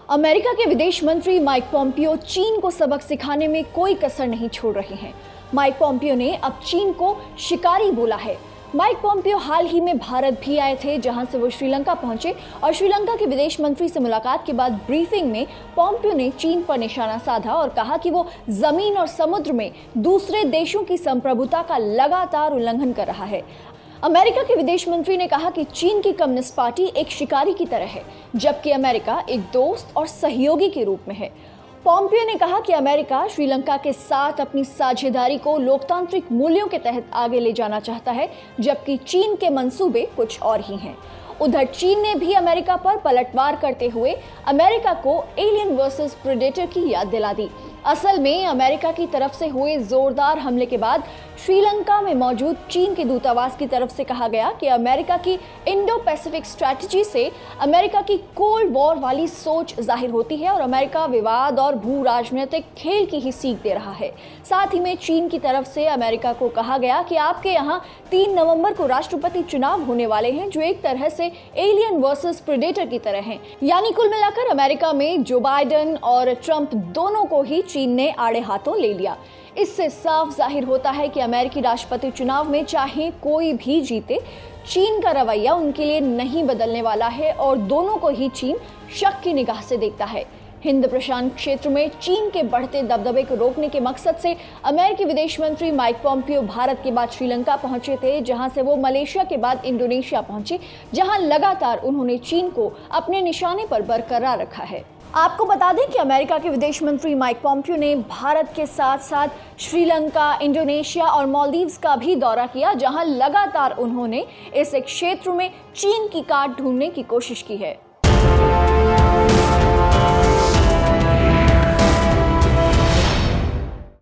America के विदेश मंत्री माइक पॉम्पियो चीन को सबक सिखाने में कोई कसर नहीं छोड़ रहे हैं। माइक पॉम्पियो ने अब चीन को शिकारी बोला है। माइक पॉम्पियो हाल ही में भारत भी आए थे, जहां से वो श्रीलंका पहुंचे और श्रीलंका के विदेश मंत्री से मुलाकात के बाद ब्रीफिंग में पॉम्पियो ने चीन पर निशाना साधा और कहा कि वो जमीन और समुद्र में दूसरे देशों की संप्रभुता का लगातार उल्लंघन कर रहा है। अमेरिका के विदेश मंत्री ने कहा कि चीन की कम्युनिस्ट पार्टी एक शिकारी की तरह है, जबकि अमेरिका एक दोस्त और सहयोगी के रूप में है। पॉम्पियो ने कहा कि अमेरिका श्रीलंका के साथ अपनी साझेदारी को लोकतांत्रिक मूल्यों के तहत आगे ले जाना चाहता है, जबकि चीन के मंसूबे कुछ और ही हैं। उधर चीन ने भी अमेरिका पर पलटवार करते हुए अमेरिका को एलियन वर्सेस प्रेडेटर की याद दिला दी। असल में अमेरिका की तरफ से हुए जोरदार हमले के बाद श्रीलंका में मौजूद चीन के दूतावास की तरफ से कहा गया कि अमेरिका की इंडो पैसिफिक स्ट्रैटेजी से अमेरिका की कोल्ड वॉर वाली सोच जाहिर होती है और अमेरिका विवाद और भू राजनीतिक खेल की ही सीख दे रहा है। साथ ही में चीन की तरफ से अमेरिका को कहा गया कि आपके यहाँ 3 नवंबर को राष्ट्रपति चुनाव होने वाले हैं, जो एक तरह से एलियन वर्सेस प्रेडेटर की तरह हैं। यानी कुल मिलाकर अमेरिका में जो बाइडेन और ट्रंप दोनों को ही चीन ने आड़े हाथों ले लिया। इससे साफ जाहिर होता है कि अमेरिकी राष्ट्रपति चुनाव में चाहे कोई भी जीते, चीन का रवैया उनके लिए नहीं बदलने वाला है और दोनों को ही चीन शक की निगाह से देखता है। हिंद प्रशांत क्षेत्र में चीन के बढ़ते दबदबे को रोकने के मकसद से अमेरिकी विदेश मंत्री माइक पॉम्पियो भारत के बाद श्रीलंका पहुंचे थे, जहां से वो मलेशिया के बाद इंडोनेशिया पहुंचे, जहां लगातार उन्होंने चीन को अपने निशाने पर बरकरार रखा है। आपको बता दें कि अमेरिका के विदेश मंत्री माइक पॉम्पियो ने भारत के साथ साथ श्रीलंका, इंडोनेशिया और मालदीव्स का भी दौरा किया, जहां लगातार उन्होंने इस क्षेत्र में चीन की काट ढूंढने की कोशिश की है।